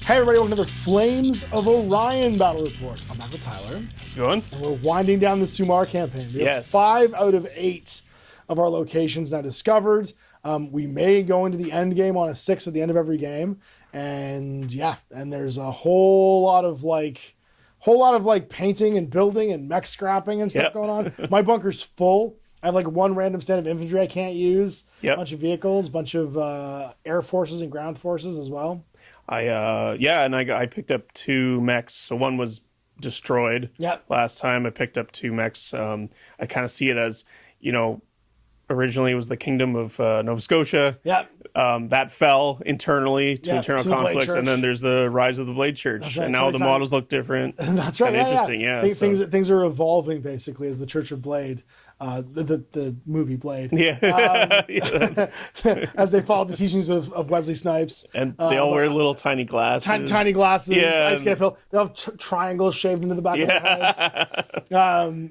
Hey everybody, welcome to the Flames of Orion Battle Report. I'm back with Tyler. How's it going? And we're winding down the Sumar campaign. We have Yes. 5 out of 8 of our locations now discovered. We may go into the end game on a 6 at the end of every game. And yeah, and there's a whole lot of painting and building and mech scrapping and stuff going on. My bunker's full. I have like one random stand of infantry I can't use. A bunch of vehicles, a bunch of air forces and ground forces as well. I picked up 2 mechs. So one was destroyed last time. I picked up 2 mechs. I kind of see it as, originally it was the Kingdom of Nova Scotia. That fell internally to internal conflicts, and then there's the rise of the Blade Church, and now the models look different. That's right. Interesting. Things are evolving basically as the Church of Blade. The movie Blade. As they follow the teachings of Wesley Snipes. And they all wear little tiny glasses. Tiny glasses, ice skate pill. They have triangles shaved into the back of their heads.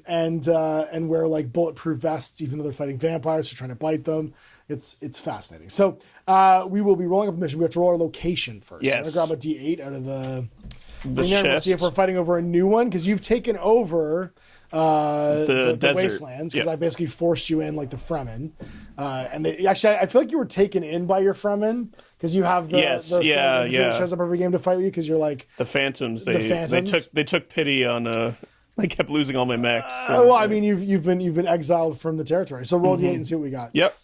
And wear like bulletproof vests, even though they're fighting vampires who are trying to bite them. It's fascinating. So we will be rolling up a mission. We have to roll our location first. Yes. I'm going to grab a D8 out of the thing there. chest. We'll see if we're fighting over a new one, because you've taken over the wastelands, because I basically forced you in like the Fremen, and I feel like you were taken in by your Fremen, because you have the that shows up every game to fight with you, because you're like the Phantoms. They took pity on. I kept losing all my mechs. I mean, you've been exiled from the territory. So roll D8 and see what we got. Yep.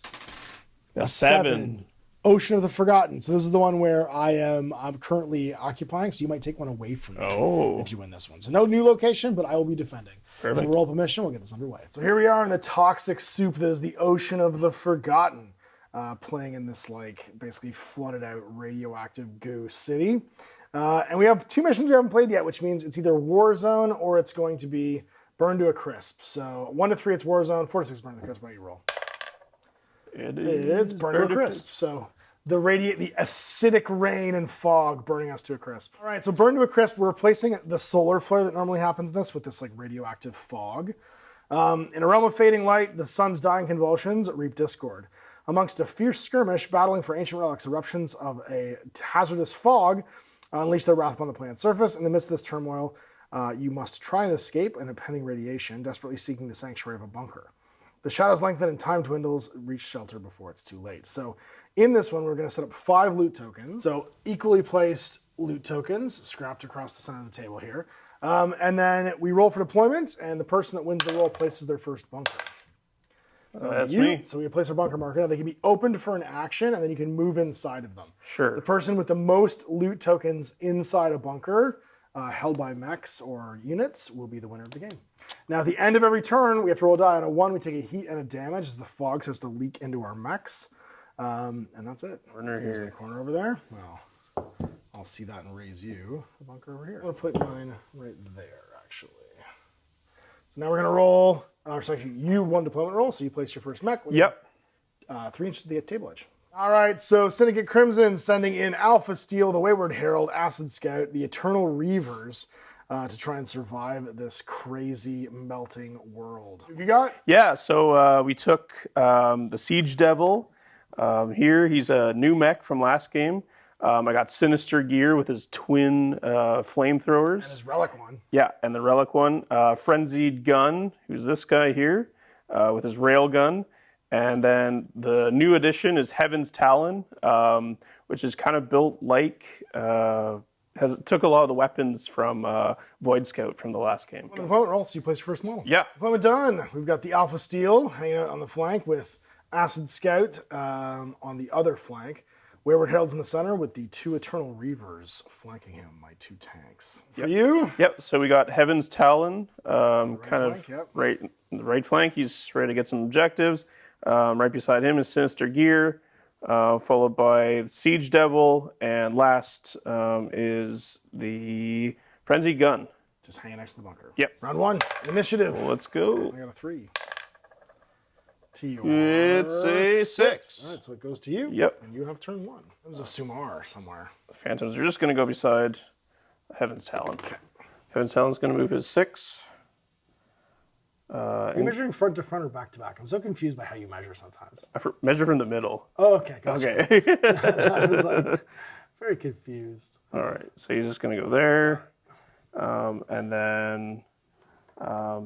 A 7. Ocean of the Forgotten. So this is the one where I'm currently occupying. So you might take one away from me if you win this one. So no new location, but I will be defending. Perfect. So roll up a mission. We'll get this underway. So here we are in the toxic soup that is the Ocean of the Forgotten, playing in this like basically flooded out radioactive goo city. And we have 2 missions we haven't played yet, which means it's either Warzone or it's going to be Burn to a Crisp. So 1 to 3 it's Warzone, 4 to 6 Burn to a Crisp. Why don't you roll? It's Burn to a Crisp. So the acidic rain and fog burning us to a crisp. All right, so Burn to a Crisp, we're replacing the solar flare that normally happens in this with this like radioactive fog. In a realm of fading light, the sun's dying convulsions reap discord. Amongst a fierce skirmish battling for ancient relics, eruptions of a hazardous fog unleash their wrath upon the planet's surface. In the midst of this turmoil, you must try and escape an impending radiation, desperately seeking the sanctuary of a bunker. The shadows lengthen and time dwindles. Reach shelter before it's too late. So in this one, we're going to set up 5 loot tokens. So equally placed loot tokens scrapped across the center of the table here. And then we roll for deployment, and the person that wins the roll places their first bunker. So that's me. So we place our bunker marker. Now they can be opened for an action, and then you can move inside of them. Sure. The person with the most loot tokens inside a bunker, held by mechs or units, will be the winner of the game. Now, at the end of every turn, we have to roll a die. On a 1, we take a heat and a damage as the fog starts to leak into our mechs. And that's it. Corner here. There's the corner over there. Well, I'll see that and raise you. The bunker over here. I'm going to put mine right there, actually. So now we're going to roll. You won deployment roll, so you place your first mech. 3 inches to the table edge. All right, so Syndicate Crimson sending in Alpha Steel, the Wayward Herald, Acid Scout, the Eternal Reavers, to try and survive this crazy melting world. What have you got? Yeah, so we took the Siege Devil here. He's a new mech from last game. I got Sinister Gear with his twin flamethrowers. And his Relic one. Yeah, and the Relic one. Frenzied Gun, who's this guy here, with his rail gun. And then the new addition is Heaven's Talon, which is kind of built like... took a lot of the weapons from Void Scout from the last game. Deployment roll, so you place your first model. Yeah. Deployment done. We've got the Alpha Steel hanging out on the flank with Acid Scout on the other flank. Wayward Herald's in the center with the 2 Eternal Reavers flanking him, my 2 tanks. For you? Yep, so we got Heaven's Talon, right in the right flank. He's ready to get some objectives. Right beside him is Sinister Gear, followed by Siege Devil, and last is the Frenzied Gun. Just hanging next to the bunker. Yep. Round 1, initiative. Well, let's go. I got a 3. It's a 6. All right, so it goes to you. Yep. And you have turn 1. There's a Sumar somewhere. The Phantoms are just going to go beside Heaven's Talon. Heaven's Talon's going to move his 6. Are you measuring front to front or back to back? I'm so confused by how you measure sometimes. I measure from the middle. Oh, okay. Gotcha. Okay. Very confused. All right, so he's just going to go there. And then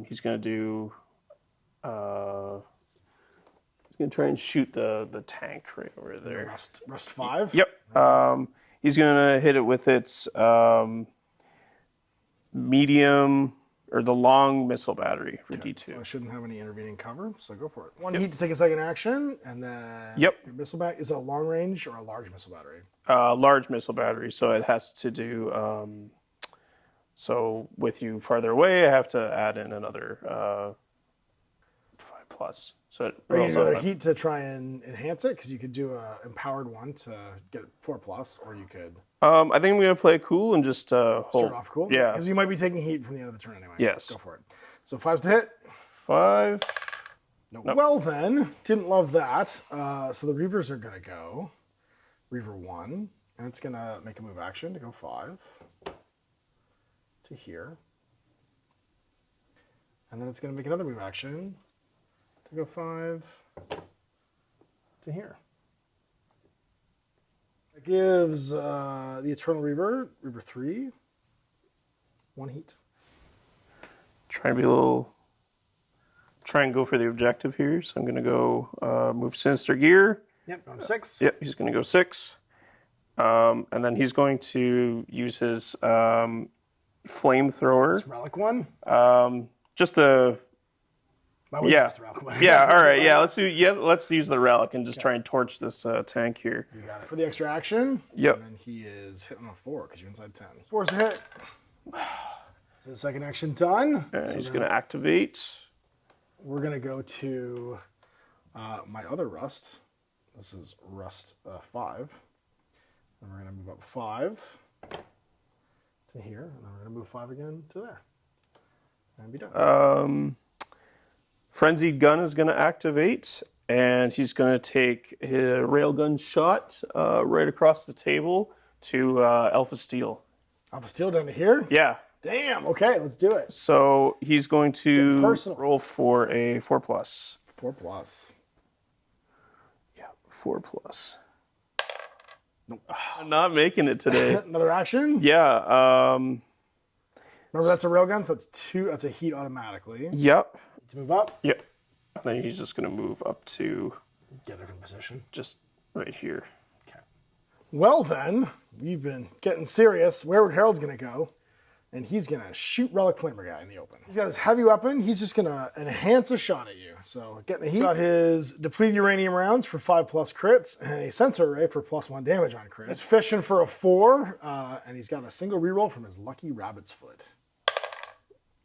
he's going to do... he's going to try and shoot the tank right over there. Rust 5? Yep. He's going to hit it with its medium... or the long missile battery for D2. So I shouldn't have any intervening cover, so go for it. One heat to take a second action, and then Yep. your missile battery. Is it a long range or a large missile battery? Large missile battery, so it has to do... so with you farther away, I have to add in another 5+. So it Or you rolls do another on. heat to try and enhance it, because you could do a empowered one to get 4+, or you could I think I'm going to play cool and just hold. start off cool. Yeah. Because you might be taking heat from the end of the turn anyway. Yes. Go for it. So 5's to hit. 5. Nope. Well then, didn't love that. So the Reavers are going to go. Reaver 1. And it's going to make a move action to go 5. To here. And then it's going to make another move action to go 5 to here. It gives the Eternal Reaver, Reaver 3, 1 heat. Try and go for the objective here. So I'm going to go move Sinister Gear. Yep, going to 6. Yep, he's going to go 6. And then he's going to use his flamethrower. This relic one? Just the... Yeah. Yeah, all right. Yeah, let's use the relic and just try and torch this tank here. You got it. For the extra action. Yep. And then he is hitting on a 4 because you're inside 10. 4's a hit. So the second action done. And so he's going to activate. We're going to go to my other rust. This is rust 5. And we're going to move up 5 to here. And then we're going to move 5 again to there. And be done. Frenzied Gun is going to activate, and he's going to take a railgun shot right across the table to Alpha Steel. Alpha Steel down to here? Yeah. Damn, okay, let's do it. So he's going to roll for a 4+. 4+. Yeah, 4+. Nope. I'm not making it today. Another action? Yeah. Remember, that's a railgun, so that's 2. That's a heat automatically. Yep. To move up? Yep. And then he's just going to move up to... Get a different position. Just right here. Okay. Well then, we've been getting serious. Wayward Herald's going to go, and he's going to shoot Relic Flamer guy in the open. He's got his heavy weapon. He's just going to enhance a shot at you. So getting the heat. Got his depleted uranium rounds for 5+ crits, and a sensor array for +1 damage on crits. He's fishing for a 4, and he's got a single reroll from his lucky rabbit's foot.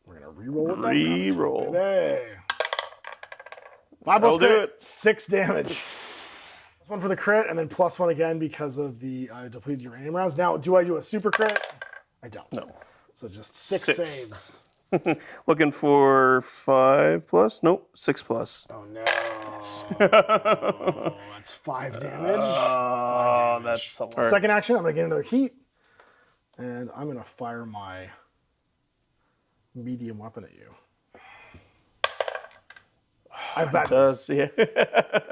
We're going to reroll with that. Reroll. Hey. 5+ crit, 6 damage. +1 for the crit, and then +1 again because of the depleted uranium rounds. Now, do I do a super crit? I don't. No. So just 6 saves. Looking for 5+? Nope, 6+. Oh no. That's 5 damage. Oh, that's a lot. Second action, I'm going to get another heat, and I'm going to fire my medium weapon at you. I have bad news. Yeah.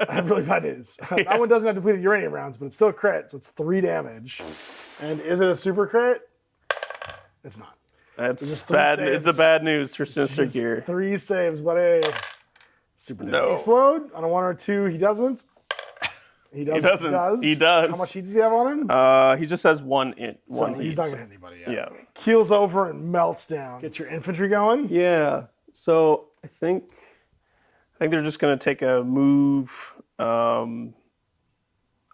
I have really bad news. That one doesn't have depleted uranium rounds, but it's still a crit, so it's 3 damage. And is it a super crit? It's not. That's bad. It's a bad news for Sinister Gear. 3 saves, buddy. Super damage. No. Explode on a 1 or 2. He doesn't. He doesn't. He does. How much heat does he have on him? He just has 1 heat. So he's not going to hit anybody yet. Yeah. Keels over and melts down. Get your infantry going. Yeah. So I think they're just going to take a move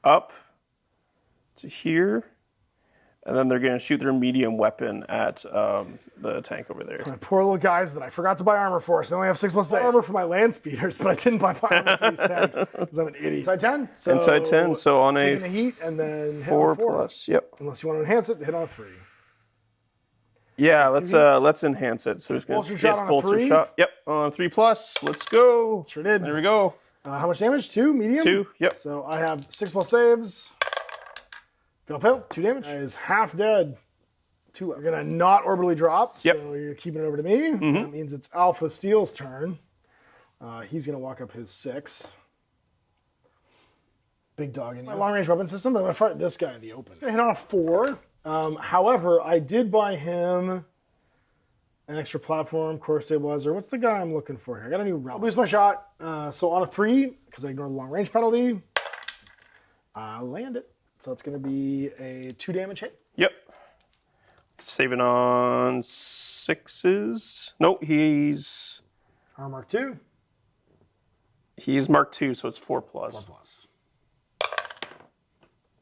up to here, and then they're going to shoot their medium weapon at the tank over there. My poor little guys that I forgot to buy armor for, so I only have 6+ armor for my land speeders, but I didn't buy armor for these tanks because I'm an idiot. Inside 10? So Inside 10, so on a heat and then 4+, yep. Unless you want to enhance it, hit on a 3. Yeah, let's enhance it. So it's going bolster shot on a 3? Shot. Yep, on 3+. Let's go. Sure did. There we go. How much damage? 2, medium? 2, yep. So I have 6+ saves. Fail, 2 damage. That is half dead. 2 left. You're going to not orbitally drop, Yep. so you're keeping it over to me. That means it's Alpha Steel's turn. He's going to walk up his 6. big dog in my long-range weapon system, but I'm going to fight this guy in the open. I hit on a 4. However, I did buy him an extra platform, core stabilizer. What's the guy I'm looking for here? I got a new realm. I'll boost my shot. So on a 3, because I ignored the long-range penalty, I'll land it. So that's going to be a 2 damage hit. Yep. Saving on 6s. Nope, he's... Mark 2. He's Mark 2, so it's 4+. 4+.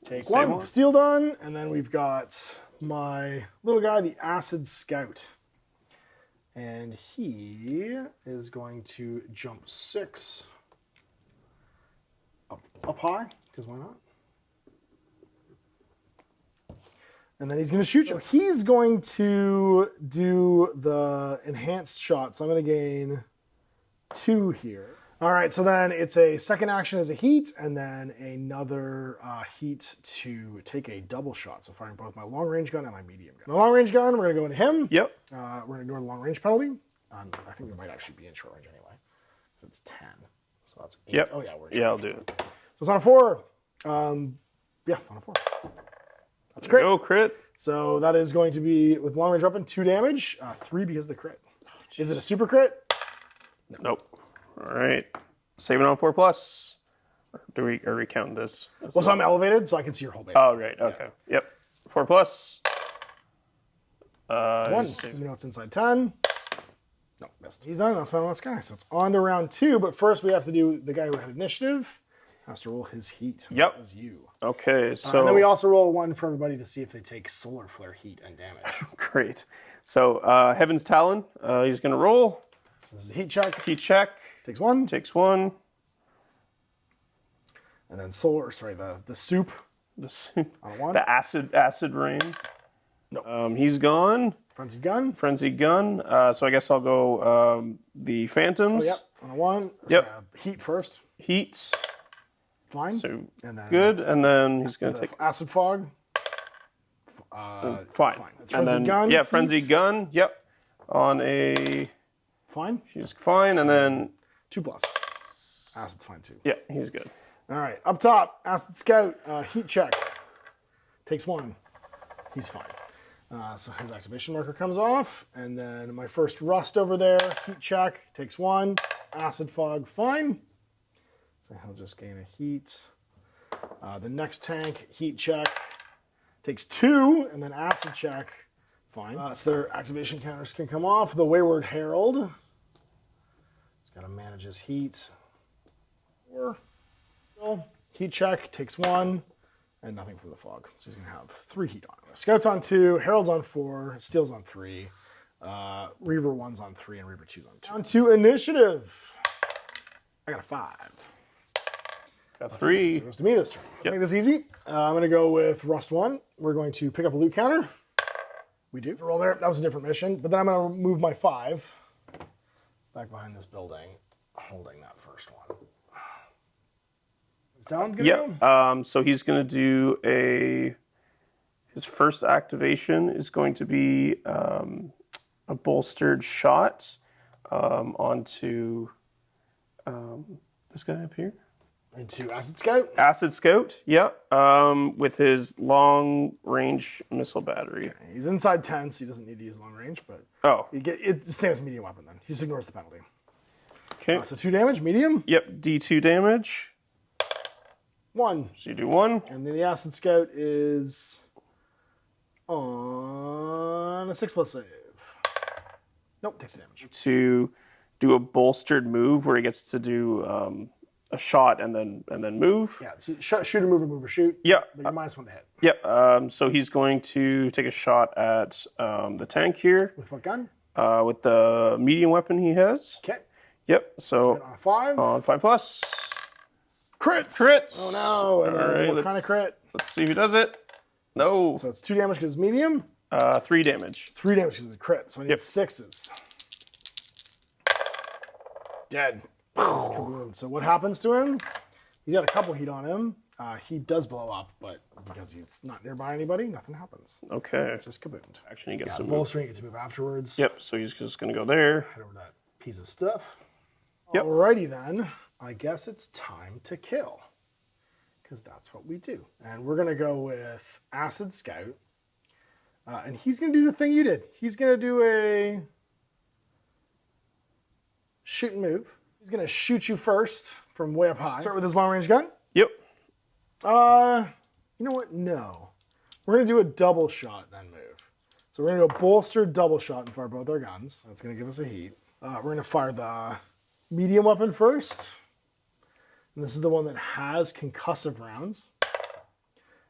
Take 1. Steel done. And then we've got my little guy, the Acid Scout. And he is going to jump 6 up high, because why not? And then he's going to shoot you. He's going to do the enhanced shot, so I'm going to gain 2 here. All right, so then it's a second action as a heat, and then another heat to take a double shot. So firing both my long-range gun and my medium gun. My long-range gun, we're going to go into him. Yep. We're going to ignore the long-range penalty. I think we might actually be in short range anyway. So it's 10. So that's 8. Yep. Oh, yeah, we're in short Yeah, I'll range. do it. So it's on a 4. Yeah, on a 4. That's a crit. Go crit. So that is going to be, with long-range weapon, 2 damage. 3 because of the crit. Is it a super crit? No. Nope. All right. Saving on 4+. Are we counting this? Well, so I'm elevated, so I can see your whole base. Oh, right. Okay. Yeah. Yep. 4+. 1, because we know it's inside 10. No, missed. He's done. That's my last guy. So it's on to round 2, but first we have to do the guy who had initiative. Has to roll his heat. Yep. That was you. Okay, so... and then we also roll 1 for everybody to see if they take solar flare heat and damage. Great. So, Heaven's Talon, he's going to roll. So this is a heat check. Heat check. Takes 1. Takes 1. And then solar, sorry, the soup. On a 1. The acid rain. No. He's gone. Frenzied gun. Frenzied gun. So I guess I'll go the Phantoms. Oh, yep. On a 1. Yep. So, heat first. Heat. Fine. So and then good. And then he's going to take... acid fog. Fine. It's frenzied gun. Yeah, frenzied gun. Yep. On a... Fine. He's fine. And then... 2+. Acid's fine too. Yeah, he's good. All right. Up top, Acid Scout. Heat check. Takes 1. He's fine. So his activation marker comes off. And then my first rust over there. Heat check. Takes 1. Acid fog. Fine. So he'll just gain a heat. The next tank, heat check, takes 2, and then acid check, fine. So their activation counters can come off. The Wayward Herald, he's got to manage his heat. 4. Heat check, takes 1, and nothing from the fog. So he's going to have 3 heat on him. Scout's on 2, Herald's on 4, Steel's on 3, Reaver 1's on 3, and Reaver 2's on 2. On to initiative. I got a 5. Got 3. So it goes to me this turn. Let's make this easy. I'm going to go with Rust 1. We're going to pick up a loot counter. We do. Roll there. That was a different mission. But then I'm going to move my 5 back behind this building, holding that first one. Sound good? Yep. So he's going to do his first activation is going to be a bolstered shot onto this guy up here. Into Acid Scout? Acid Scout, yeah, with his long-range missile battery. Okay. He's inside 10, so he doesn't need to use long range, but it's the same as medium weapon then. He just ignores the penalty. Okay. So 2 damage, medium? Yep, D2 damage. 1. So you do 1. And then the Acid Scout is on a 6+ save. Nope, takes damage. To do a bolstered move where he gets to do a shot and then move. Yeah, it's shoot or move or shoot. Yeah. But you're -1 to hit. Yep. So he's going to take a shot at the tank here. With what gun? With the medium weapon he has. Okay. Yep. So On a 5. on 5+. Crits! Crits! Oh no. And then right, what kind of crit? Let's see if he does it. No. So it's 2 damage because it's medium. 3 damage. 3 damage because it's a crit. So I need 6s. Dead. So what happens to him? He's got a couple heat on him. He does blow up, but because he's not nearby anybody, nothing happens. Okay. Just kaboomed. Actually, he gets to move. Bolstering, you get to move afterwards. Yep, so he's just going to go there. Head over that piece of stuff. Yep. Alrighty then. I guess it's time to kill. because that's what we do. And we're going to go with Acid Scout. And he's going to do the thing you did. He's going to do a shoot and move. He's going to shoot you first from way up high. Start with his long range gun. Yep. You know what? No. We're going to do a double shot, then move. So we're going to do a bolstered double shot and fire both our guns. That's going to give us a heat. We're going to fire the medium weapon first. And this is the one that has concussive rounds.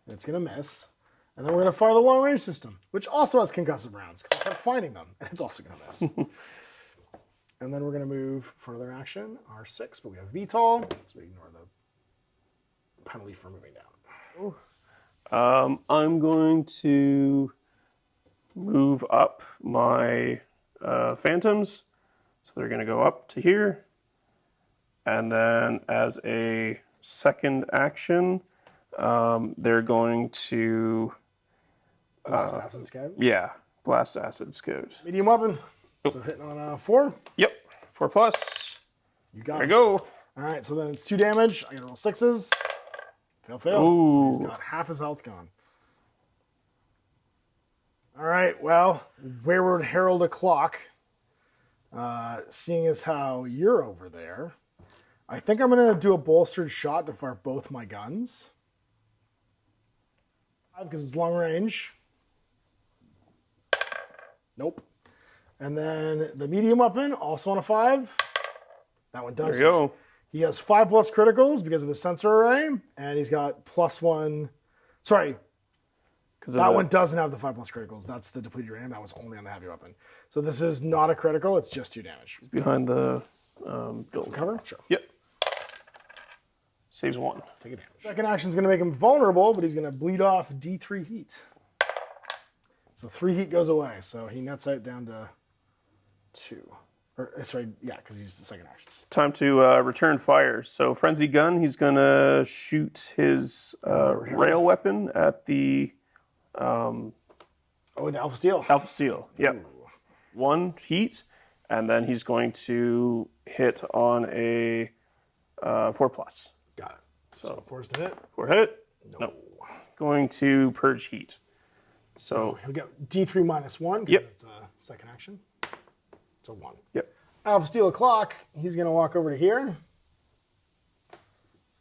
And it's going to miss. And then we're going to fire the long range system, which also has concussive rounds because I kept finding them. And it's also going to miss. And then we're going to move for another action, R6, but we have VTOL, so we ignore the penalty for moving down. I'm going to move up my phantoms. So they're going to go up to here. And then as a second action, they're going to... Blast Acid Scout. Yeah, Blast Acid Scout. Medium weapon. So hitting on 4. Yep, 4+. You got There it. we go. All right, so then it's 2 damage. I got to roll 6s. Fail. Ooh. So he's got half his health gone. All right, well, Wayward Herald o'clock. Seeing as how you're over there, I think I'm going to do a bolstered shot to fire both my guns. Because it's long range. Nope. And then the medium weapon, also on a 5. That one does. There you go. He has 5+ criticals because of his sensor array, and he's got +1. Sorry, that one doesn't have the 5+ criticals. That's the depleted uranium. That was only on the heavy weapon. So this is not a critical. It's just 2 damage. He's behind the Got some cover? Sure. Yep. Saves 1. Take a damage. Second action is going to make him vulnerable, but he's going to bleed off D3 heat. So 3 heat goes away. So he nets out down to 2. Or, sorry, yeah, because he's the second action. It's time to return fire. So Frenzy Gun, he's going to shoot his rail weapon at the... Oh, and Alpha Steel. Alpha Steel, yep. Ooh. 1 heat, and then he's going to hit on a 4+. Got it. So 4's to hit. 4 hit? No. Going to purge heat. So he'll get D3 -1 because Yep. it's a second action. It's a 1. Yep. Alpha Steel o'clock, he's going to walk over to here.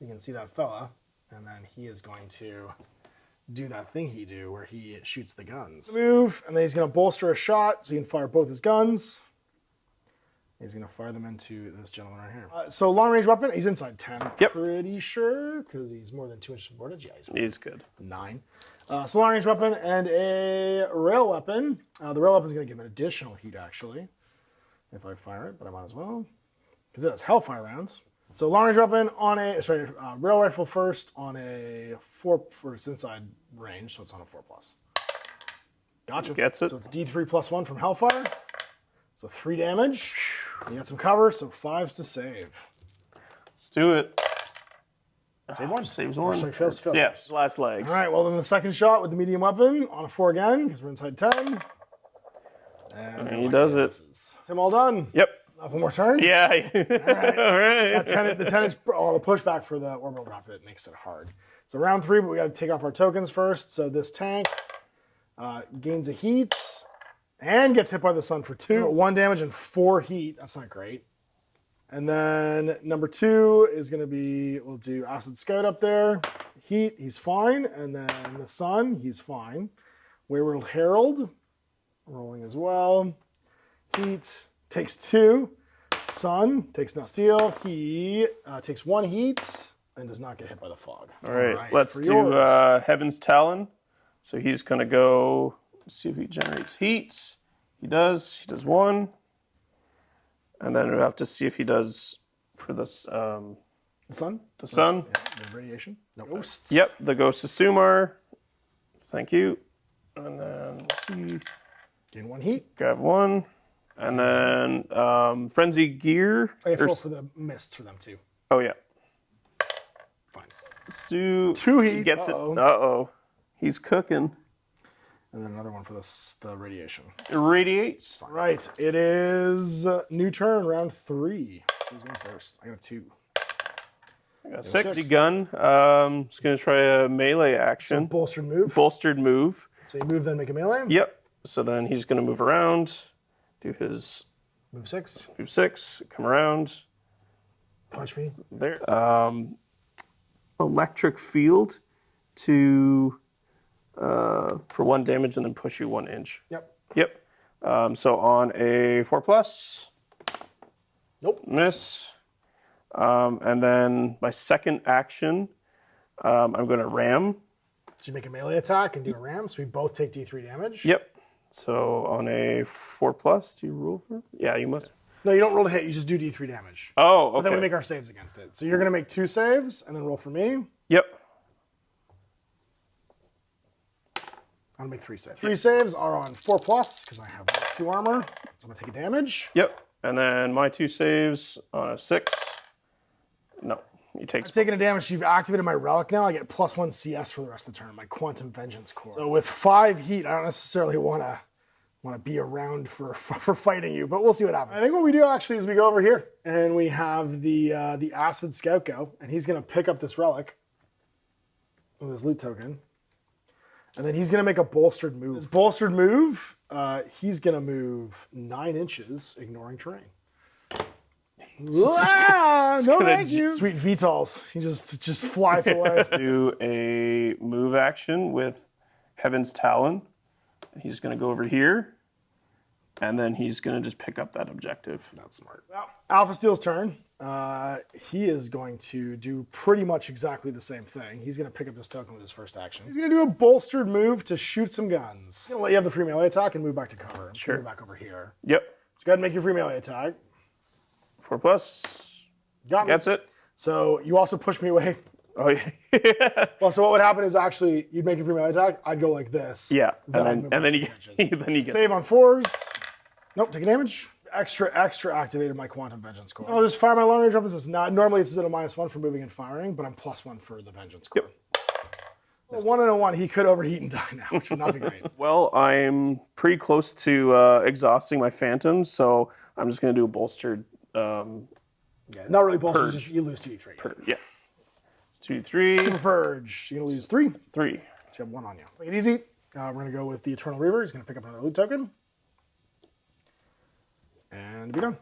You can see that fella. And then he is going to do that thing he do where he shoots the guns. Move, and then he's going to bolster a shot so he can fire both his guns. He's going to fire them into this gentleman right here. So long range weapon, he's inside 10. Yep. Pretty sure, because he's more than 2 inches from boardage. Yeah, he's good. 9. So long range weapon and a rail weapon. The rail weapon is going to give him an additional heat, actually, if I fire it, but I might as well, because it has Hellfire rounds. So long range weapon on a, rail rifle first on a 4, for its inside range, so it's on a 4+. Gotcha. Gets it. So it's D3 +1 from Hellfire. So 3 damage. You got some cover, so 5s to save. Let's do it. Save 1. Saves 1. Sorry, fails. Yeah, last legs. All right, well then the second shot with the medium weapon on a 4 again, because we're inside 10. And he does it. Is him all done. Yep. One more turn? Yeah. All right. All right. The 10 inch, the pushback for the orbital rocket makes it hard. So round 3, but we got to take off our tokens first. So this tank gains a heat and gets hit by the sun for 2. 1 damage and 4 heat. That's not great. And then number 2 is going to be, we'll do Acid Scout up there. Heat, he's fine. And then the sun, he's fine. Wayward Herald, rolling as well. Heat takes 2. Sun takes no steel. He takes 1 heat and does not get hit by the fog. All right, let's do Heaven's Talon. So he's going to go see if he generates heat. He does. He does 1. And then we'll have to see if he does for this. The sun? The sun? Yeah, the radiation? No. Ghosts? Yep, the Ghost of Sumar. Thank you. And then let's see. Gain 1 heat. Grab 1. And then Frenzy Gear. I have to roll for the mists for them too. Oh, yeah. Fine. Let's do 2 heat. He gets it. Uh-oh. He's cooking. And then another one for the radiation. It radiates. Right. It is new turn, round 3. So he's going first. I got a 2. I got 6. Gun. Just going to try a melee action. So bolstered move. Bolstered move. So you move, then make a melee? Yep. So then he's going to move around, do his... Move 6. Move 6, come around. Punch me. There. Electric field to... for 1 damage and then push you 1 inch. Yep. Yep. So on a 4+. Nope. Miss. And then my second action, I'm going to ram. So you make a melee attack and do a ram, so we both take D3 damage? Yep. So on a 4+, do you roll for it? Yeah, you must. No, you don't roll to hit, you just do D3 damage. Oh, okay. But then we make our saves against it. So you're going to make 2 saves and then roll for me. Yep. I'm going to make 3 saves. 3 saves are on 4+, because I have 2 armor. So I'm going to take a damage. Yep. And then my 2 saves on a 6. No, you take. I've taken a damage. You've activated my relic now. I get +1 CS for the rest of the turn. My Quantum Vengeance Core. So with 5 heat, I don't necessarily want to be around for fighting you, but we'll see what happens. I think what we do actually is we go over here and we have the Acid Scout go, and he's going to pick up this relic with his loot token, and then he's going to make a bolstered move. His bolstered move, he's going to move 9 inches, ignoring terrain. Wow, no thank you. Sweet VTOLs. He just flies away. Do a move action with Heaven's Talon. He's going to go over here, and then he's going to just pick up that objective. That's smart. Well, Alpha Steel's turn. He is going to do pretty much exactly the same thing. He's going to pick up this token with his first action. He's going to do a bolstered move to shoot some guns. He's going to let you have the free melee attack and move back to cover. Sure. Move back over here. Yep. So go ahead and make your free melee attack. 4+. Got me. That's it. So you also push me away. Oh, yeah. Well, so what would happen is actually you'd make a free melee attack. I'd go like this. Yeah. Then And then you get... Save on 4s. Nope, take a damage. Extra activated my Quantum Vengeance Core. I'll just fire my long range weapons. It's not, normally this is at a -1 for moving and firing, but I'm +1 for the Vengeance Core. Yep. Well, 1 and a 1, he could overheat and die now, which would not be great. Well, I'm pretty close to exhausting my phantoms, so I'm just going to do a bolstered... Yeah, not really bolstered, just you lose 2d3. Yeah. 2, 3. Super Purge, you're going to lose 3. 3. So you have 1 on you. Make it easy. We're going to go with the Eternal Reaver. He's going to pick up another loot token. And be done.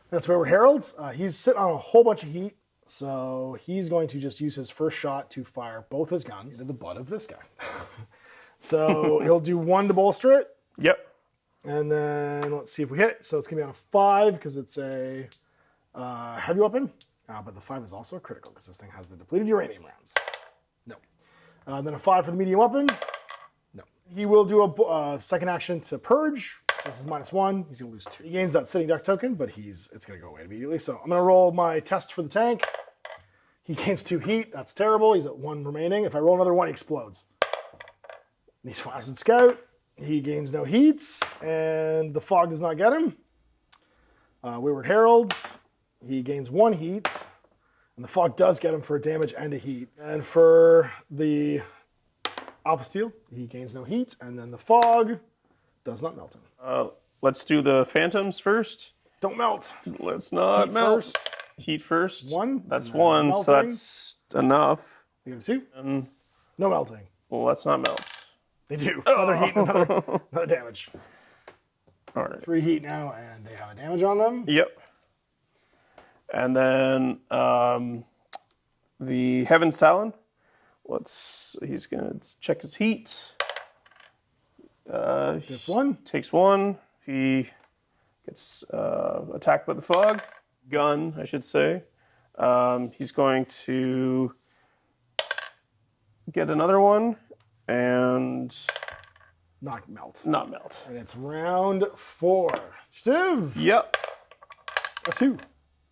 That's Wayward Herald. He's sitting on a whole bunch of heat, so he's going to just use his first shot to fire both his guns into the butt of this guy. So he'll do 1 to bolster it. Yep. And then let's see if we hit. So it's going to be on a 5 because it's a heavy weapon. But the 5 is also a critical because this thing has the depleted uranium rounds. No. Then a 5 for the medium weapon. No. He will do a second action to purge. So this is -1. He's going to lose 2. He gains that sitting duck token, but it's going to go away immediately. So I'm going to roll my test for the tank. He gains 2 heat. That's terrible. He's at 1 remaining. If I roll another 1, he explodes. And he's fine. Acid Scout. He gains no heat, and the fog does not get him. Wayward Herald. He gains 1 heat, and the fog does get him for a damage and a heat. And for the Alpha Steel, he gains no heat, and then the fog does not melt him. Let's do the phantoms first. Don't melt. Let's not melt. First. Heat first. 1. That's 1, so that's enough. You got 2. No melting. Well, let's not melt. They do. Another heat, another damage. All right. 3 heat now, and they have a damage on them. Yep. And then the Heaven's Talon. He's going to check his heat. Gets 1. Takes 1. He gets attacked by the fog. Gun, I should say. He's going to get another one and Not melt. not melt. And it's round 4. Steve. Yep. A 2.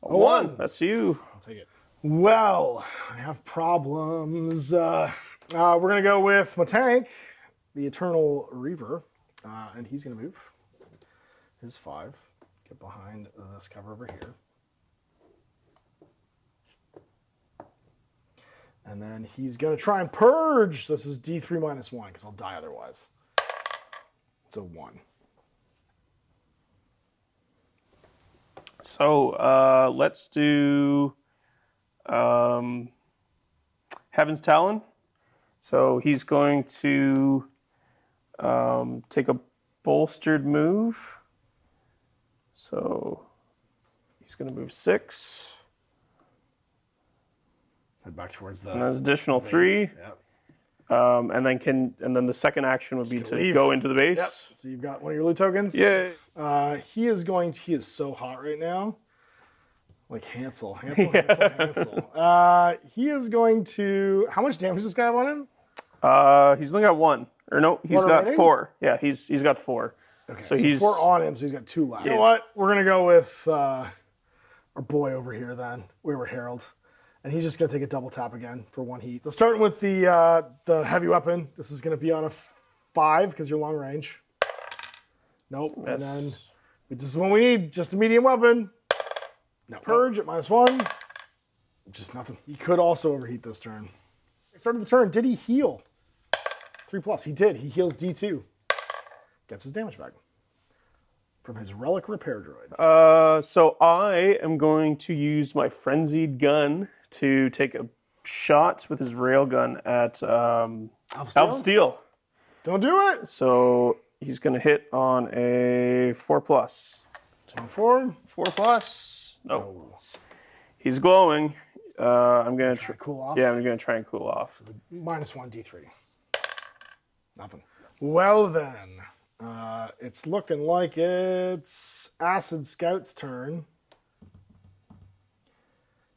A 1. That's you. I'll take it. Well, I have problems. We're going to go with my tank, the Eternal Reaver, and he's going to move his 5. Get behind this cover over here. And then he's going to try and purge. This is D3 -1 because I'll die otherwise. It's a 1. So let's do Heaven's Talon. So he's going to take a bolstered move. So he's going to move 6. Head back towards the. And that's additional 3. Yep. And then the second action would be to go into the base. Yep. So you've got one of your loot tokens. Yeah. He is so hot right now. Like Hansel. He is going to. How much damage does this guy have on him? He's only got 1. Or no, he's got remaining? 4. Yeah, he's got 4. Okay, so he's 4 on him, so he's got 2 left. You know what? We're gonna go with our boy over here then, Wayward Herald. And he's just going to take a double tap again for 1 heat. So starting with the heavy weapon, this is going to be on a 5 because you're long range. Nope. Yes. And then this is what we need, just a medium weapon. No. Purge at -1. Just nothing. He could also overheat this turn. Started the turn. Did he heal? 3+. He did. He heals D2. Gets his damage back from his relic repair droid. So I am going to use my frenzied gun to take a shot with his railgun at Alpha Steel. Don't do it. So he's going to hit on a 4+. 4. 4+. No. He's glowing. I'm going to try cool off. Yeah, I'm going to try and cool off. So -1 D3. Nothing. Well then, it's looking like it's Acid Scout's turn.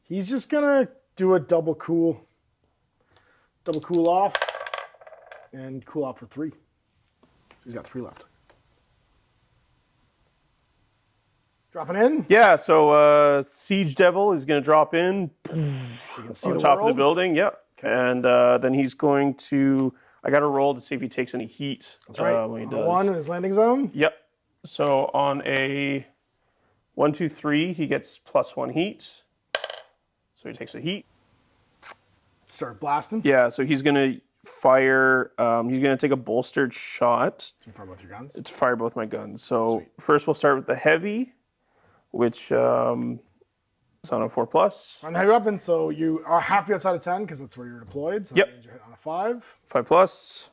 He's just gonna do a double cool off, and cool off for 3. So he's got 3 left. Dropping in? Yeah, so Siege Devil is going to drop in see on the top world? of the building. Yep. Okay. And then he's going to... I got to roll to see if he takes any heat. That's right. When he does. 1 in his landing zone? Yep. So on a 1, 2, 3, he gets +1 heat. So he takes a heat. Start blasting? Yeah, so he's going to fire... he's going to take a bolstered shot. To fire both your guns? To fire both my guns. So Sweet. First we'll start with the heavy, which... It's on a 4+. On the heavy weapon, so you are half be outside of 10 because that's where you're deployed. So that means you're hit on a 5. 5+.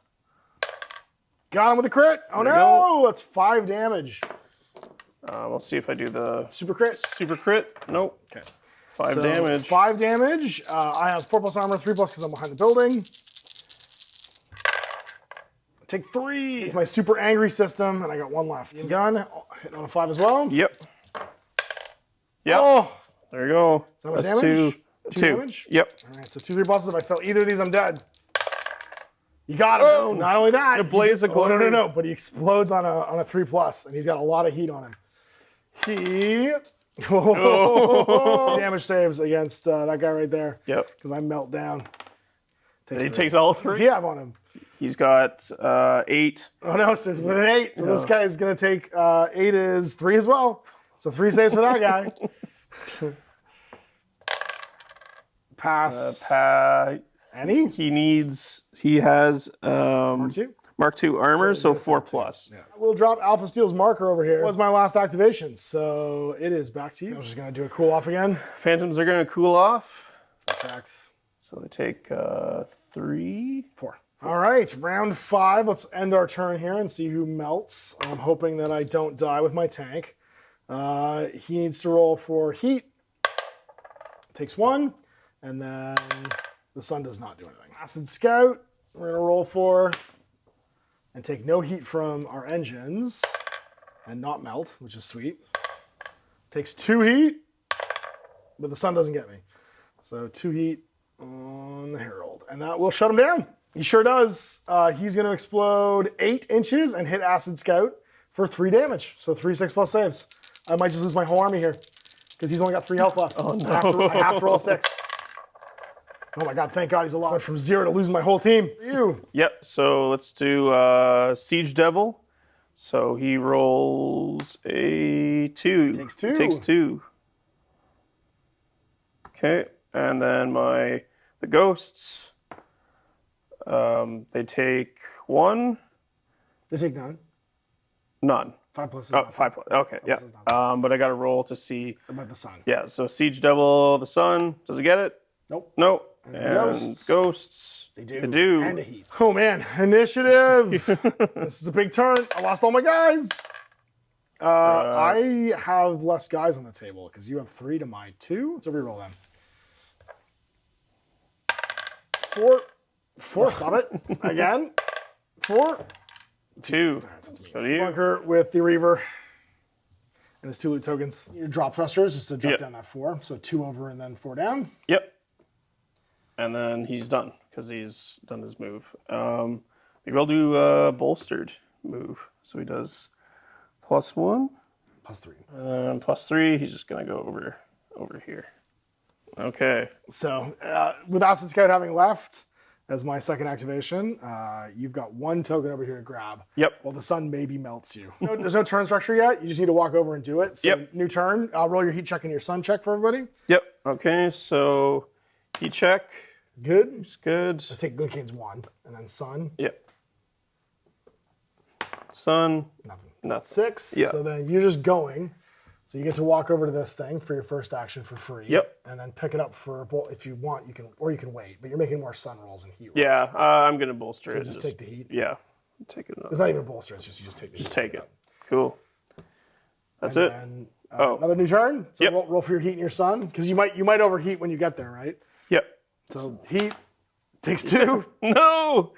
Got him with a crit. Oh no, that's 5 damage. We'll see if I do the super crit. Super crit. Nope. Okay. 5 damage. 5 damage. I have 4+ armor, 3+ because I'm behind the building. Take 3. It's my super angry system, and I got 1 left. Gun hitting on a 5 as well. Yep. Yep. Oh. There you go. So much that's damage? 2 damage? Yep. All right, so 2, 3 bosses. If I fail either of these, I'm dead. You got him. Oh, not only that. A blaze of glory. No. But he explodes on a 3+, and he's got a lot of heat on him. Damage saves against that guy right there. Yep. Because I melt down. He takes all 3? What does he have on him? He's got 8. Oh no, so with an 8. So this guy is going to take 8 is 3 as well. So 3 saves for that guy. Pass. Any? He has Mark II armor, so 4+. Yeah. We'll drop Alpha Steel's marker over here. That was my last activation, so it is back to you. I'm just going to do a cool off again. Phantoms are going to cool off. Tracks. So they take 3. 4. All right, round 5. Let's end our turn here and see who melts. I'm hoping that I don't die with my tank. He needs to roll for heat. Takes 1, and then the sun does not do anything. Acid Scout, we're gonna roll for, and take no heat from our engines, and not melt, which is sweet. Takes 2 heat, but the sun doesn't get me. So 2 heat on the Herald, and that will shut him down. He sure does. He's gonna explode 8 inches and hit Acid Scout for 3 damage. So 3 6+ saves. I might just lose my whole army here because he's only got 3 health left. Oh no! I have to roll 6. Oh my god! Thank God he's alive. Went from 0 to losing my whole team. You. Yep. So let's do Siege Devil. So he rolls a 2. Takes 2. Takes 2. Okay, and then the ghosts. They take 1. They take none. None. 5+ is 5+. Okay, yeah. But I got to roll to see about the sun. Yeah. So Siege Devil, the sun. Does it get it? Nope. No. And ghosts. They do. They do. And a heat. Oh man, initiative. This is a big turn. I lost all my guys. I have less guys on the table because you have 3 to my 2. So reroll them. 4. 4. Stop it. Again. 4. 2. That's go to you. Bunker with the Reaver. And his 2 loot tokens. Your drop thrusters just to drop down that 4. So 2 over and then 4 down. Yep. And then he's done because he's done his move. Maybe I'll do a bolstered move. So he does +1. +3. +3. He's just going to go over here. Okay. So with Acid Scout having left as my second activation, you've got 1 token over here to grab. Yep. Well, the sun maybe melts you. There's no turn structure yet. You just need to walk over and do it. So new turn. I'll roll your heat check and your sun check for everybody. Yep. Okay, so heat check. Good. It's good. Let's take Glycane's 1 and then sun. Yep. Sun. Nothing. 6. Yeah. So then you're just going. So you get to walk over to this thing for your first action for free. Yep. And then pick it up for, if you want, you can wait. But you're making more sun rolls and heat rolls. Yeah, I'm going to bolster it. Just take the heat. Yeah. Take it. It's not even a bolster. It's just you just take the heat. Just take it. Cool. That's and it. Then, another new turn. So roll for your heat and your sun because you might overheat when you get there, right? Yep. So heat takes 2. No.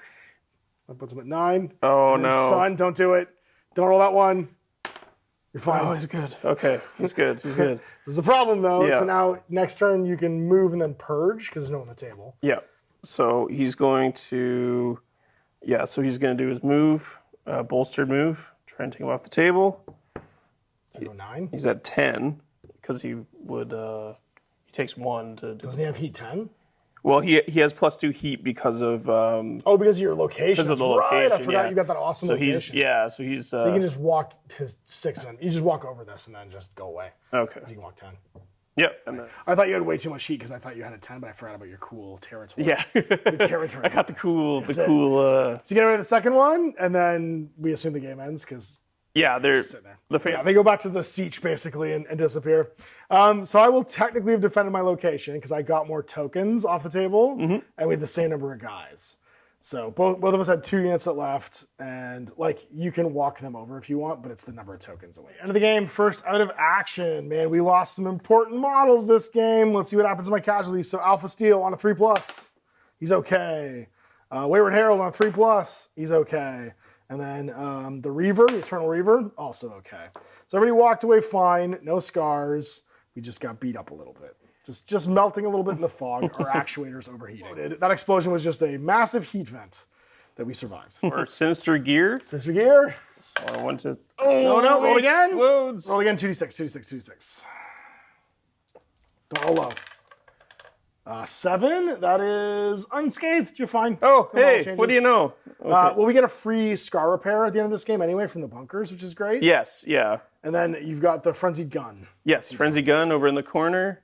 That puts him at 9. Oh and then no. Sun, don't do it. Don't roll that 1. You're fine. Oh, he's good. Okay, he's good. He's good. There's a problem though. Yeah. So now next turn you can move and then purge because there's no one on the table. Yeah. So he's going to. Yeah. So he's going to do his move, bolstered move. Try and take him off the table. So go 9. He's at 10 because he would. He takes 1 to. Doesn't he have heat 10? Well, he has +2 heat because of. Because of your location. Because of the right. location. I forgot you got that awesome location. So he's. So you can just walk his 6 and then you just walk over this and then just go away. Okay. So you can walk 10. Yep. And then. I thought you had way too much heat because I thought you had a 10, but I forgot about your cool territory. Yeah. Your territory. I got the cool. That's the it. cool. So you get away with the second one, and then we assume the game ends because Yeah, they're sitting there. the They go back to the siege basically and disappear. So I will technically have defended my location because I got more tokens off the table, and we had the same number of guys. So both of us had 2 units that left, and like you can walk them over if you want, but it's the number of tokens away. End of the game, first out of action. Man, we lost some important models this game. Let's see what happens to my casualties. So Alpha Steel on a 3+, he's okay. Wayward Herald on a 3+, he's okay. And then the Reaver, the Eternal Reaver, also okay. So everybody walked away fine, no scars. We just got beat up a little bit. Just melting a little bit in the fog. Our actuators overheating. That explosion was just a massive heat vent that we survived. Or Sinister Gear. Sinister Gear. So I went to. Oh, no, roll again. Explodes. Roll again, 2d6, 2d6, 2d6. Don't roll low. 7, that is unscathed. You're fine. Oh, No hey, changes. what do you know? Okay. Well, we get a free scar repair at the end of this game anyway from the bunkers, which is great. Yes, yeah. And then you've got the Frenzied Gun. Yes, Frenzy Gun over in the corner.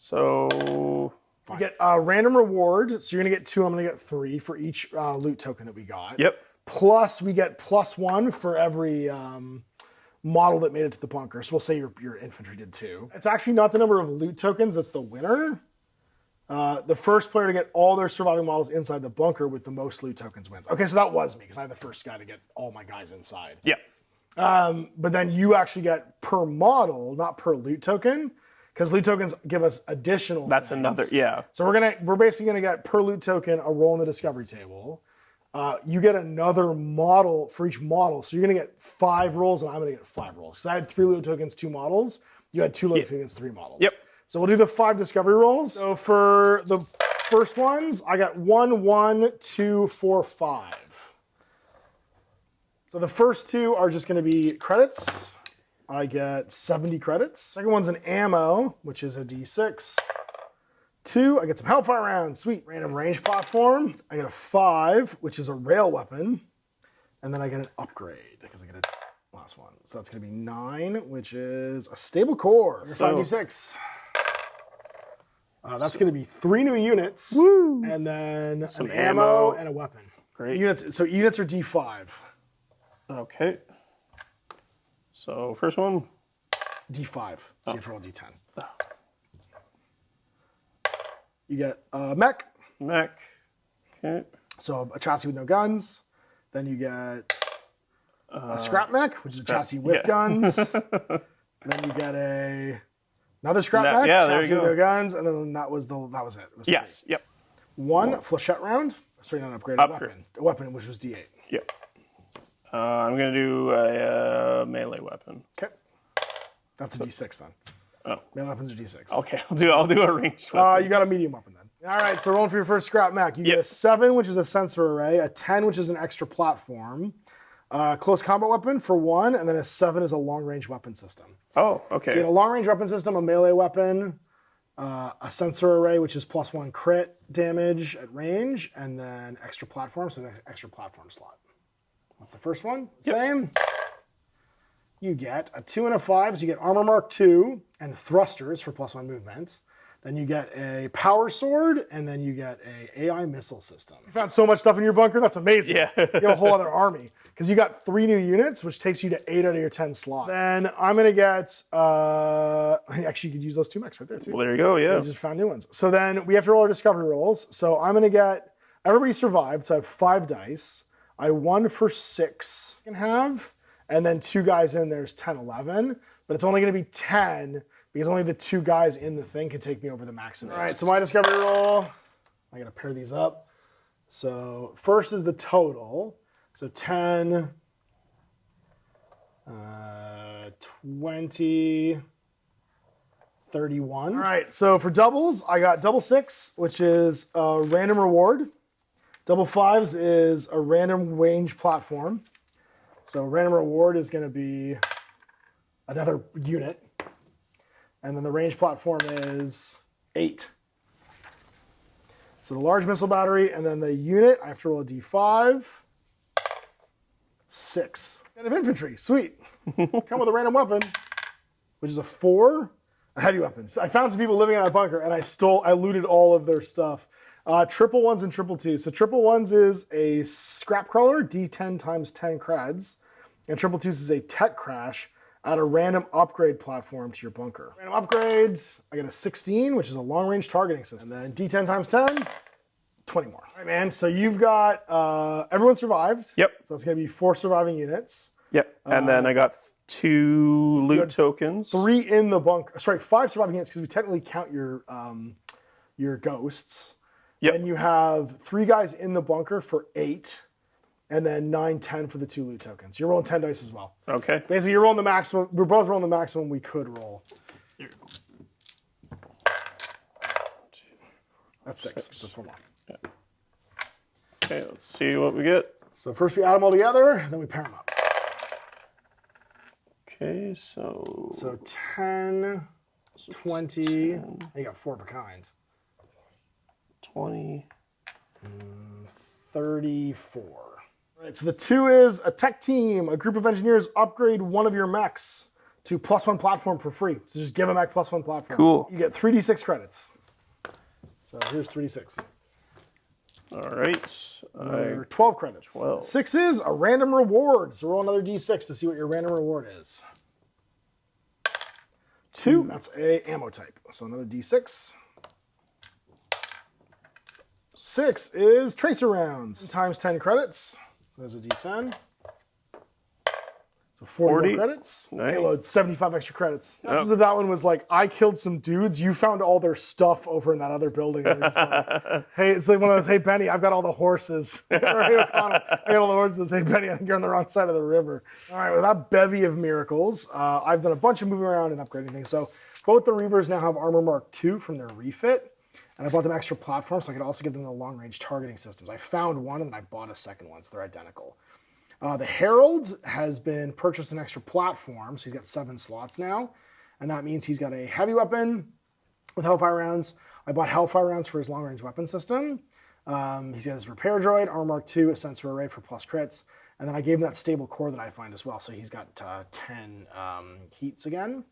So. You get a random reward, so you're going to get 2, I'm going to get 3 for each loot token that we got. Yep. Plus, we get +1 for every model that made it to the bunker. So we'll say your infantry did 2. It's actually not the number of loot tokens that's the winner. The first player to get all their surviving models inside the bunker with the most loot tokens wins. Okay, so that was me, because I'm the first guy to get all my guys inside. Yeah. But then you actually get per model, not per loot token, because loot tokens give us additional That's things. another, yeah. So we're basically gonna get per loot token a roll in the discovery table. You get another model for each model, so you're gonna get 5 rolls, and I'm gonna get 5 rolls. Because I had 3 loot tokens, 2 models. You had 2 loot tokens, 3 models. Yep. So we'll do the 5 discovery rolls. So for the first ones, I got 1, 1, 2, 4, 5. So the first 2 are just gonna be credits. I get 70 credits. Second one's an ammo, which is a D6. 2, I get some Hellfire rounds. Sweet. Random range platform. I get a 5, which is a rail weapon. And then I get an upgrade, because I get a last one. So that's going to be 9, which is a stable core. 5d6. That's going to be 3 new units. Woo. And then Some an ammo ammo. and a weapon. Great. So units are D5. Okay. So first one. D5. So you have to roll D10. You get a mech. Mech. Okay. So a chassis with no guns. Then you get a scrap mech, which is a chassis with guns. Then you get another scrap mech, chassis with no guns, and then that was it. It was yes. Yep. One flechette round. Sorry, not an upgraded weapon. A weapon which was D8. Yep. I'm gonna do a melee weapon. Okay. That's a D6 then. Oh. Melee weapons are D6. Okay, I'll do a ranged weapon. You got a medium weapon then. All right, so rolling for your first scrap mech. You get a 7, which is a sensor array, a 10, which is an extra platform, close combat weapon for 1, and then a 7 is a long-range weapon system. Oh, okay. So you get a long-range weapon system, a melee weapon, a sensor array, which is +1 crit damage at range, and then extra platform, so an extra platform slot. That's the first one. Same. You get a 2 and a 5, so you get Armor Mark 2 and thrusters for +1 movement. Then you get a power sword, and then you get a AI missile system. You found so much stuff in your bunker, that's amazing. Yeah. You have a whole other army. Because you got 3 new units, which takes you to 8 out of your 10 slots. Then I'm gonna get, actually you could use those 2 mechs right there too. Well, there you go, yeah. We just found new ones. So then we have to roll our discovery rolls. So I'm gonna get, everybody survived, so I have 5 dice. I won for 6 I can have, and then 2 guys in there's 10, 11, but it's only gonna be 10 because only the 2 guys in the thing can take me over the maximum. All right, so my discovery roll, I gotta pair these up. So first is the total. So 10, 20, 31. All right, so for doubles, I got double 6, which is a random reward. Double 5s is a random range platform. So random reward is gonna be another unit. And then the range platform is 8. So the large missile battery, and then the unit, I have to roll a D5. 6. And of infantry, sweet. Come with a random weapon, which is a 4, a heavy weapon. So I found some people living in that bunker, and I looted all of their stuff. Triple 1s and triple 2s. So triple 1s is a scrap crawler, D10 times 10 creds, and triple 2s is a tech crash. Add a random upgrade platform to your bunker. Random upgrades, I get a 16, which is a long-range targeting system. And then D10 times 10, 20 more. All right, man, so you've got, everyone survived. Yep. So it's gonna be 4 surviving units. Yep, and then I got 2 loot tokens. 3 in the bunker, sorry, 5 surviving units, because we technically count your ghosts. Yep. And you have 3 guys in the bunker for 8. And then 9, 10 for the 2 loot tokens. You're rolling 10 dice as well. Okay. Basically, you're rolling the maximum. We're both rolling the maximum we could roll. Here you go. That's 6. So 4 more. Yeah. Okay, let's see what we get. So first we add them all together, and then we pair them up. Okay, so 10, 20. 10. You got 4 per kind. 20. 34. All right, so the 2 is a tech team. A group of engineers upgrade one of your mechs to +1 platform for free. So just give a mech +1 platform. Cool. You get 3d6 credits. So here's 3d6. All right. Another 12 credits. 12. 6 is a random reward. So roll another d6 to see what your random reward is. 2, that's a ammo type. So another d6. 6 is tracer rounds. Times 10 credits. So there's a d10. So 40 more credits. Nice. Payload, 75 extra credits. Yep. So that one was like, I killed some dudes. You found all their stuff over in that other building. And just like, hey, it's like one of those, hey, Benny, I've got all the horses. Or, hey, O'Connell, I got all the horses. Hey, Benny, I think you're on the wrong side of the river. All right, with that bevy of miracles, I've done a bunch of moving around and upgrading things. So both the Reavers now have Armor Mark 2 from their refit. And I bought them extra platforms so I could also give them the long-range targeting systems. I found one and I bought a second one, so they're identical. The Herald has been purchased an extra platform, so he's got 7 slots now. And that means he's got a heavy weapon with Hellfire rounds. I bought Hellfire rounds for his long-range weapon system. He's got his repair droid, Armor Mark 2, a sensor array for plus crits. And then I gave him that stable core that I find as well, so he's got 10 heats again.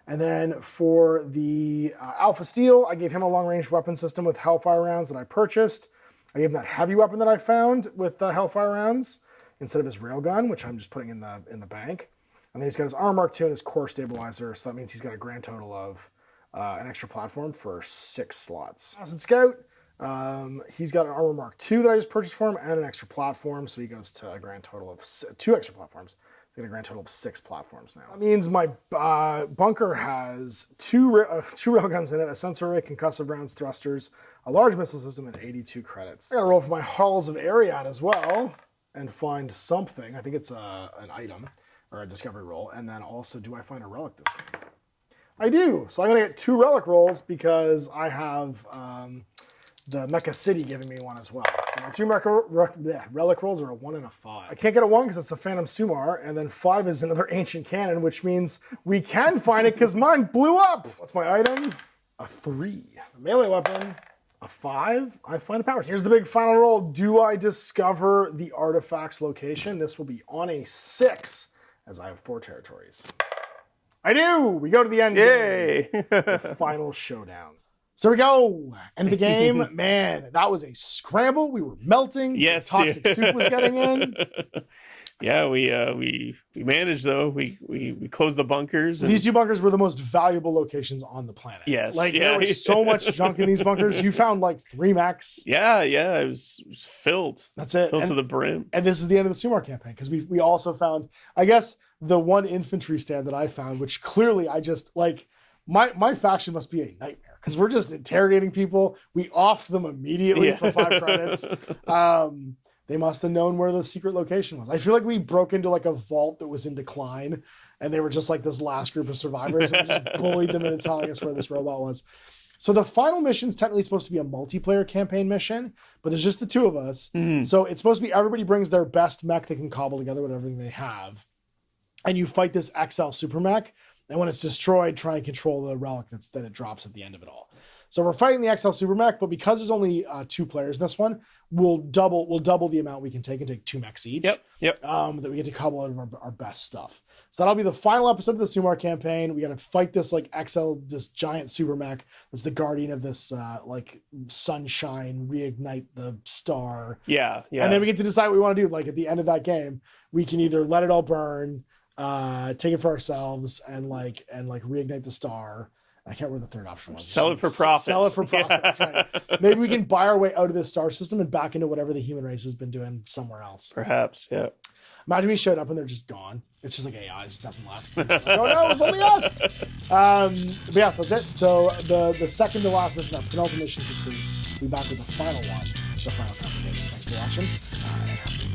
And then for the Alpha Steel, I gave him a long-range weapon system with Hellfire rounds that I purchased. I gave him that heavy weapon that I found with Hellfire rounds instead of his railgun, which I'm just putting in the bank. And then he's got his Armor Mark 2 and his core stabilizer, so that means he's got a grand total of an extra platform for 6 slots. Acid Scout, he's got an Armor Mark II that I just purchased for him and an extra platform, so he goes to a grand total of 2 extra platforms. So he got a grand total of 6 platforms now. That means my bunker has 2 railguns in it, a sensor array, concussive rounds, thrusters, a large missile system, and 82 credits. I gotta roll for my Halls of Ariad as well and find something. I think it's an item or a discovery roll. And then also, do I find a relic this game? I do. So I'm gonna get 2 relic rolls because I have the Mecha City giving me one as well. So my 2 relic rolls are a 1 and a 5. I can't get a 1 because it's the Phantom Sumar, and then 5 is another ancient cannon, which means we can find it because mine blew up. What's my item? A 3. A melee weapon. A 5. I find a power. So here's the big final roll. Do I discover the artifact's location? This will be on a 6, as I have 4 territories. I do. We go to the end. Yay! The final showdown. So here we go. End of the game. Man, that was a scramble. We were melting. Yes. The toxic soup was getting in. Yeah, we managed though. We closed the bunkers. These 2 bunkers were the most valuable locations on the planet. Yes. Like there was so much junk in these bunkers. You found like 3 mechs. Yeah. It was filled. That's it. Filled to the brim. And this is the end of the Sumar campaign because we also found, I guess, the 1 infantry stand that I found, which clearly I just like. My faction must be a nightmare because we're just interrogating people. We offed them immediately for 5 credits. They must have known where the secret location was. I feel like we broke into like a vault that was in decline and they were just like this last group of survivors and we just bullied them into telling us where this robot was. So the final mission is technically supposed to be a multiplayer campaign mission, but there's just the 2 of us. So it's supposed to be everybody brings their best mech they can cobble together with everything they have. And you fight this XL super mech. And when it's destroyed, try and control the relic that it drops at the end of it all. So we're fighting the XL Super Mech, but because there's only 2 players in this one, we'll double the amount we can take and take 2 mechs each. Yep. That we get to cobble out of our best stuff. So that'll be the final episode of the Sumar campaign. We got to fight this this giant Super Mech that's the guardian of this like sunshine, reignite the star. Yeah. And then we get to decide what we want to do. Like at the end of that game, we can either let it all burn, take it for ourselves and reignite the star. I can't remember the third option was. Sell it for profit. Sell it for profit. Yeah. That's right. Maybe we can buy our way out of this star system and back into whatever the human race has been doing somewhere else. Perhaps, yeah. Imagine we showed up and they're just gone. It's just like AI, there's nothing left. Like, oh no, it's only us. But yeah, so that's it. So the second to last mission, our penultimate mission complete. We'll be back with the final one, the final confirmation. Thanks for watching.